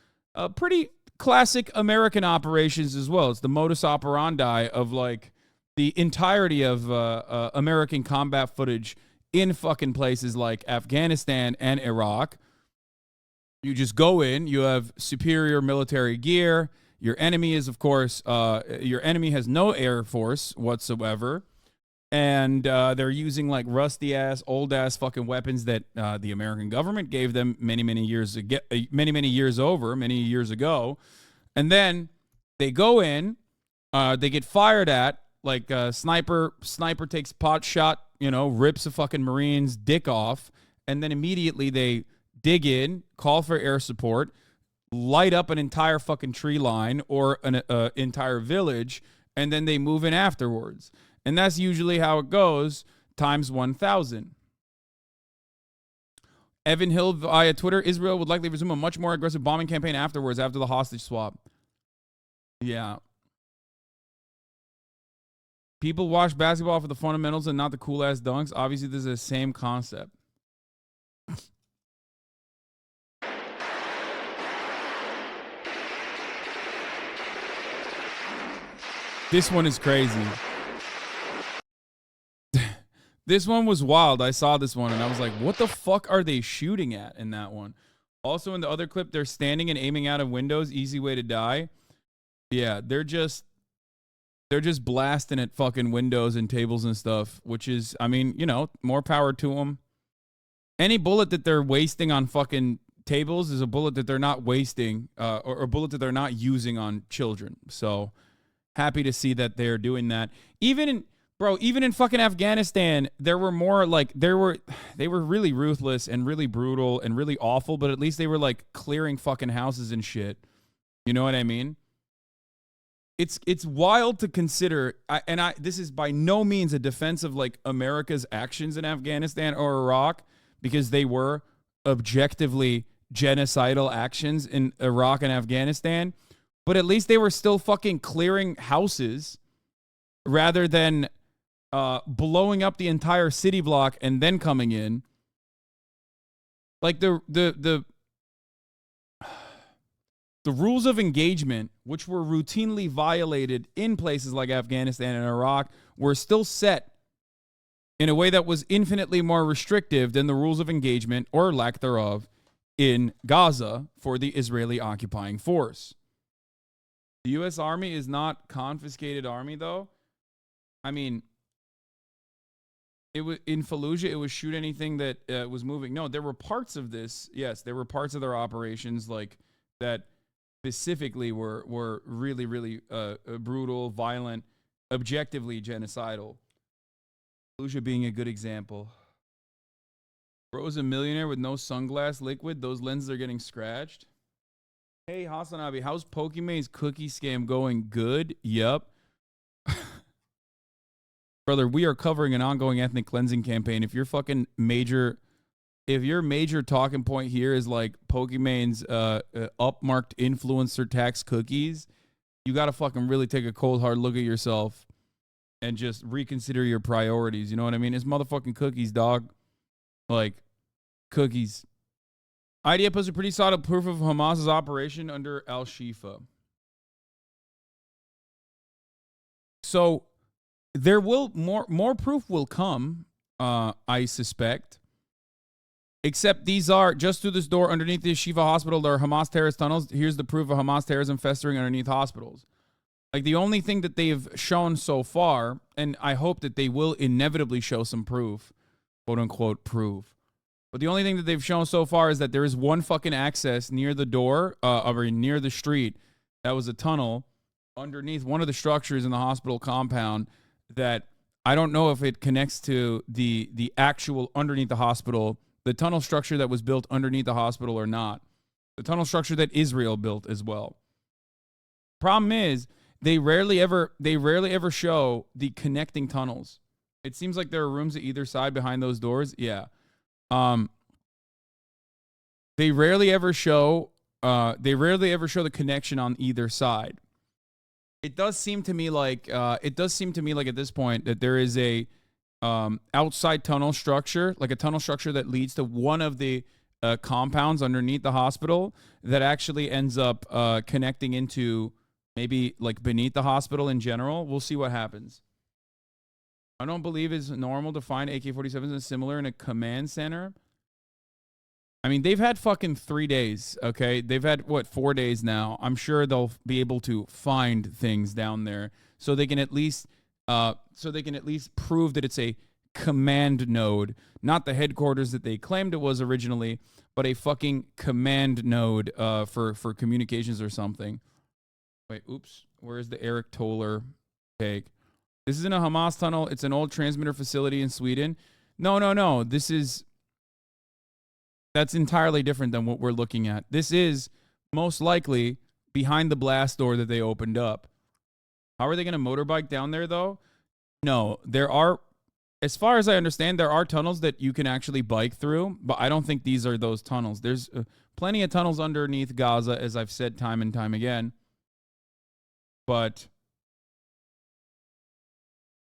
pretty classic American operations as well. It's the modus operandi of like the entirety of American combat footage in fucking places like Afghanistan and Iraq. You just go in, you have superior military gear. Your enemy is, of course, your enemy has no air force whatsoever. And they're using like rusty ass, old ass fucking weapons that the American government gave them many years ago. And then they go in, they get fired at, like sniper takes pot shot, rips a fucking Marine's dick off. And then immediately they dig in, call for air support, light up an entire fucking tree line or an entire village, and then they move in afterwards. And that's usually how it goes, times 1,000. Evan Hill via Twitter, Israel would likely resume a much more aggressive bombing campaign afterwards after the hostage swap. Yeah. People watch basketball for the fundamentals and not the cool-ass dunks. Obviously, this is the same concept. This one is crazy. This one was wild. I saw this one and I was like, what the fuck are they shooting at in that one? Also in the other clip, they're standing and aiming out of windows. Easy way to die. Yeah, they're just blasting at fucking windows and tables and stuff, which is, I mean, you know, more power to them. Any bullet that they're wasting on fucking tables is a bullet that they're not wasting, or a bullet that they're not using on children. So happy to see that they're doing that. Even in fucking Afghanistan, there were more like they were really ruthless and really brutal and really awful, but at least they were like clearing fucking houses and shit. You know what I mean? It's wild to consider, this is by no means a defense of like America's actions in Afghanistan or Iraq, because they were objectively genocidal actions in Iraq and Afghanistan, but at least they were still fucking clearing houses rather than blowing up the entire city block and then coming in. Like the rules of engagement, which were routinely violated in places like Afghanistan and Iraq, were still set in a way that was infinitely more restrictive than the rules of engagement, or lack thereof, in Gaza for the Israeli occupying force. The U.S. Army is not confiscated army, though. I mean, it was in Fallujah, it was shoot anything that was moving. No, there were parts of this. Yes, there were parts of their operations like that specifically were really, really brutal, violent, objectively genocidal. Fallujah being a good example. Bro's a millionaire with no sunglass liquid. Those lenses are getting scratched. Hey, Hasanabi, how's Pokemon's cookie scam going? Good? Yup. Brother, we are covering an ongoing ethnic cleansing campaign. If your major talking point here is like Pokemon's upmarked influencer tax cookies, you got to fucking really take a cold, hard look at yourself and just reconsider your priorities. You know what I mean? It's motherfucking cookies, dog. Like, cookies. IDF was a pretty solid proof of Hamas's operation under al-Shifa. So there will more proof will come, I suspect. Except these are just through this door underneath the Shifa hospital. There are Hamas terrorist tunnels. Here's the proof of Hamas terrorism festering underneath hospitals. Like, the only thing that they've shown so far, and I hope that they will inevitably show some proof, quote unquote proof. But the only thing that they've shown so far is that there is one fucking access near the door, or near the street. That was a tunnel underneath one of the structures in the hospital compound that I don't know if it connects to the actual underneath the hospital, the tunnel structure that was built underneath the hospital or not. The tunnel structure that Israel built as well. Problem is, they rarely ever show the connecting tunnels. It seems like there are rooms at either side behind those doors. Yeah. They rarely ever show the connection on either side. It does seem to me like at this point that there is a outside tunnel structure, like a tunnel structure that leads to one of the compounds underneath the hospital that actually ends up connecting into maybe like beneath the hospital in general. We'll see what happens. I don't believe it's normal to find AK-47s and similar in a command center. I mean, they've had fucking 3 days, okay? They've had, 4 days now. I'm sure they'll be able to find things down there so they can at least prove that it's a command node, not the headquarters that they claimed it was originally, but a fucking command node for communications or something. Wait, oops. Where's the Eric Toller take? This isn't a Hamas tunnel. It's an old transmitter facility in Sweden. No. That's entirely different than what we're looking at. This is most likely behind the blast door that they opened up. How are they going to motorbike down there, though? No, there are, as far as I understand, there are tunnels that you can actually bike through, but I don't think these are those tunnels. There's plenty of tunnels underneath Gaza, as I've said time and time again. But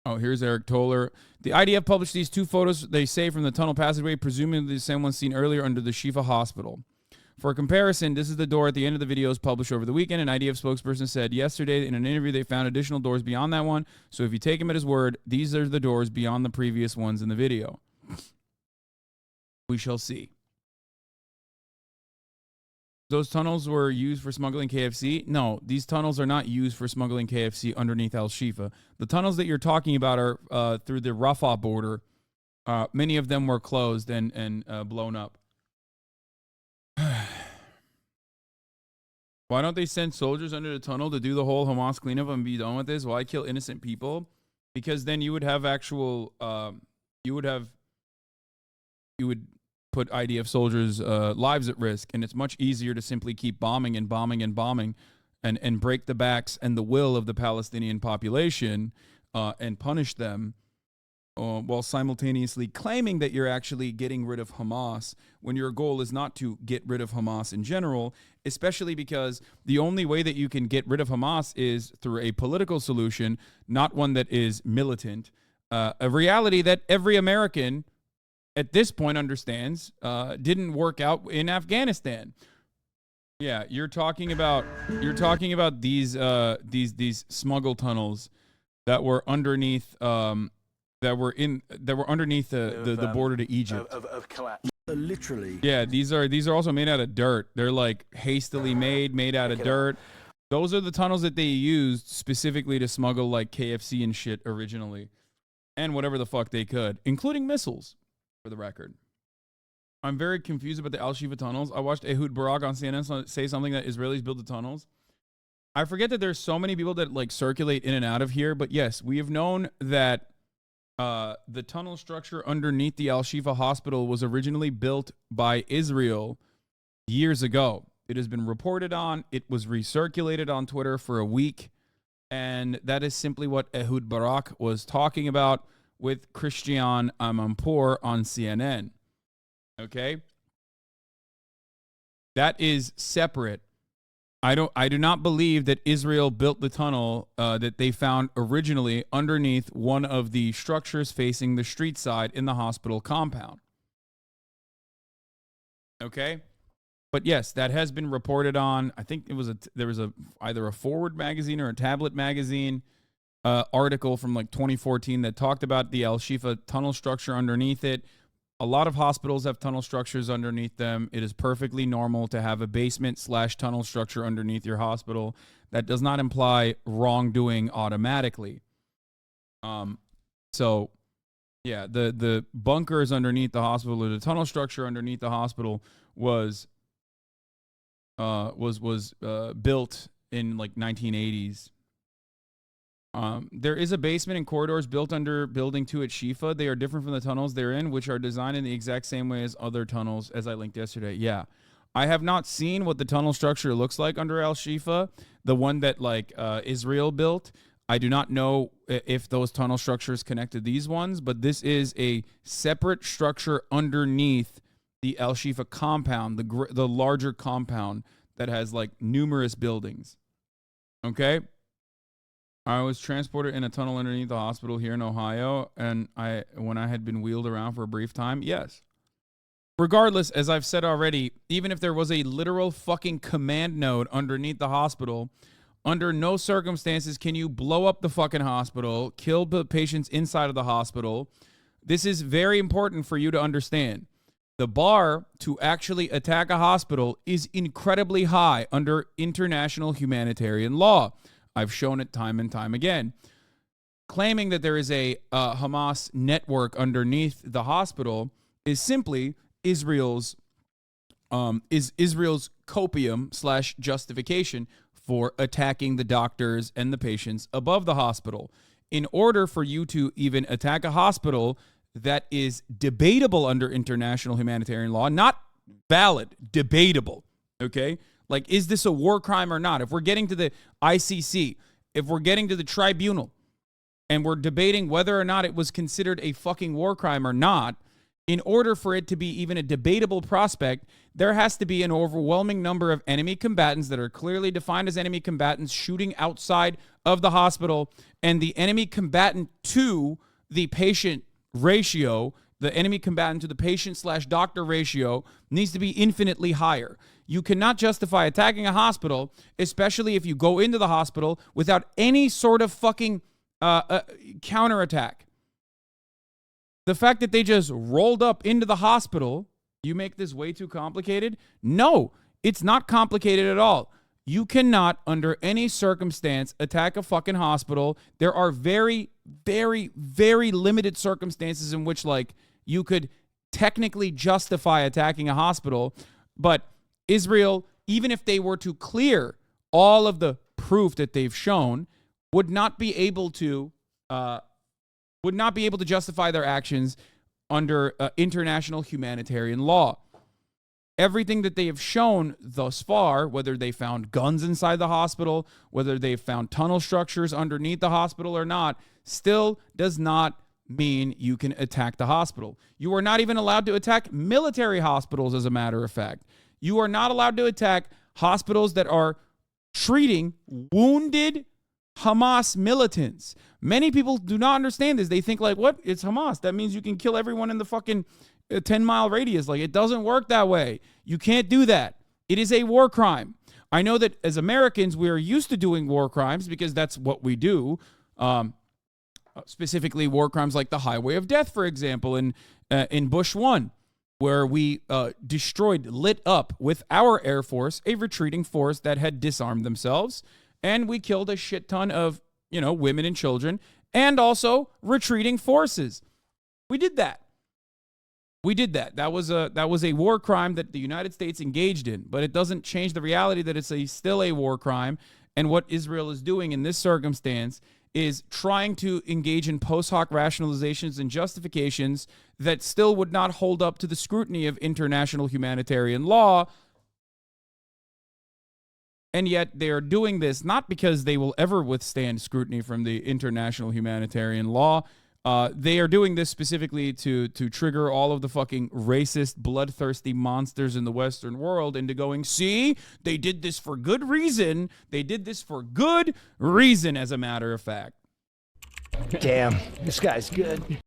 oh, here's Eric Toller. The IDF published these two photos, they say, from the tunnel passageway, presumably the same one seen earlier under the Shifa hospital. For comparison, this is the door at the end of the videos published over the weekend. An IDF spokesperson said yesterday in an interview they found additional doors beyond that one. So if you take him at his word, these are the doors beyond the previous ones in the video. We shall see. Those tunnels were used for smuggling KFC? No, these tunnels are not used for smuggling KFC underneath Al-Shifa. The tunnels that you're talking about are through the Rafah border. Many of them were closed and blown up. Why don't they send soldiers under the tunnel to do the whole Hamas cleanup and be done with this? Why kill innocent people? Because then you would have actual, you would put IDF soldiers' lives at risk, and it's much easier to simply keep bombing and bombing and bombing and break the backs and the will of the Palestinian population and punish them while simultaneously claiming that you're actually getting rid of Hamas when your goal is not to get rid of Hamas in general, especially because the only way that you can get rid of Hamas is through a political solution, not one that is militant. A reality that every American at this point understands didn't work out in Afghanistan. Yeah, you're talking about these smuggle tunnels that were underneath that were underneath the border to Egypt. Of collapse. Literally. Yeah, these are also made out of dirt. They're like hastily made out of dirt. Those are the tunnels that they used specifically to smuggle like KFC and shit originally, and whatever the fuck they could, including missiles. For the record, I'm very confused about the Al-Shifa tunnels. I watched Ehud Barak on CNN say something that Israelis built the tunnels. I forget that there's so many people that like circulate in and out of here, but yes, we have known that the tunnel structure underneath the Al-Shifa hospital was originally built by Israel years ago. It has been reported on. It was recirculated on Twitter for a week, and that is simply what Ehud Barak was talking about with Christian Amanpour on CNN. Okay? That is separate. I do not believe that Israel built the tunnel that they found originally underneath one of the structures facing the street side in the hospital compound. Okay? But yes, that has been reported on. I think there was either a Forward magazine or a Tablet magazine article from like 2014 that talked about the Al-Shifa tunnel structure underneath it. A lot of hospitals have tunnel structures underneath them. It is perfectly normal to have a basement/tunnel structure underneath your hospital. That does not imply wrongdoing automatically. So yeah, the bunkers underneath the hospital, or the tunnel structure underneath the hospital was built in like 1980s. There is a basement and corridors built under Building 2 at Shifa. They are different from the tunnels they're in, which are designed in the exact same way as other tunnels, as I linked yesterday. Yeah. I have not seen what the tunnel structure looks like under Al-Shifa, the one that like Israel built. I do not know if those tunnel structures connect to these ones, but this is a separate structure underneath the Al-Shifa compound, the larger compound that has like numerous buildings. Okay? I was transported in a tunnel underneath the hospital here in Ohio, and when I had been wheeled around for a brief time, yes. Regardless, as I've said already, even if there was a literal fucking command node underneath the hospital, under no circumstances can you blow up the fucking hospital, kill the patients inside of the hospital. This is very important for you to understand. The bar to actually attack a hospital is incredibly high under international humanitarian law. I've shown it time and time again. Claiming that there is a Hamas network underneath the hospital is simply Israel's copium / justification for attacking the doctors and the patients above the hospital. In order for you to even attack a hospital that is debatable under international humanitarian law, not valid, debatable, okay? Like, is this a war crime or not? If we're getting to the ICC, if we're getting to the tribunal, and we're debating whether or not it was considered a fucking war crime or not, in order for it to be even a debatable prospect, there has to be an overwhelming number of enemy combatants that are clearly defined as enemy combatants shooting outside of the hospital, and the enemy combatant to the patient ratio the enemy combatant to the patient/doctor ratio needs to be infinitely higher. You cannot justify attacking a hospital, especially if you go into the hospital without any sort of fucking counterattack. The fact that they just rolled up into the hospital, you make this way too complicated? No, it's not complicated at all. You cannot, under any circumstance, attack a fucking hospital. There are very, very, very limited circumstances in which, like, you could technically justify attacking a hospital. But Israel, even if they were to clear all of the proof that they've shown, would not be able to justify their actions under international humanitarian law. Everything that they have shown thus far, whether they found guns inside the hospital, whether they found tunnel structures underneath the hospital or not, still does not mean you can attack the hospital. You are not even allowed to attack military hospitals, as a matter of fact. You are not allowed to attack hospitals that are treating wounded Hamas militants. Many people do not understand this. They think, like, what? It's Hamas. That means you can kill everyone in the fucking 10-mile radius. Like, it doesn't work that way. You can't do that. It is a war crime. I know that as Americans, we are used to doing war crimes because that's what we do. Specifically, war crimes like the Highway of Death, for example, in Bush 1, where we destroyed, lit up with our Air Force, a retreating force that had disarmed themselves. And we killed a shit ton of, women and children, and also retreating forces. We did that. That was a war crime that the United States engaged in, but it doesn't change the reality that it's still a war crime. And what Israel is doing in this circumstance is trying to engage in post hoc rationalizations and justifications that still would not hold up to the scrutiny of international humanitarian law. And yet they are doing this not because they will ever withstand scrutiny from the international humanitarian law. They are doing this specifically to trigger all of the fucking racist, bloodthirsty monsters in the Western world into going, see, they did this for good reason. They did this for good reason, as a matter of fact. Damn, this guy's good.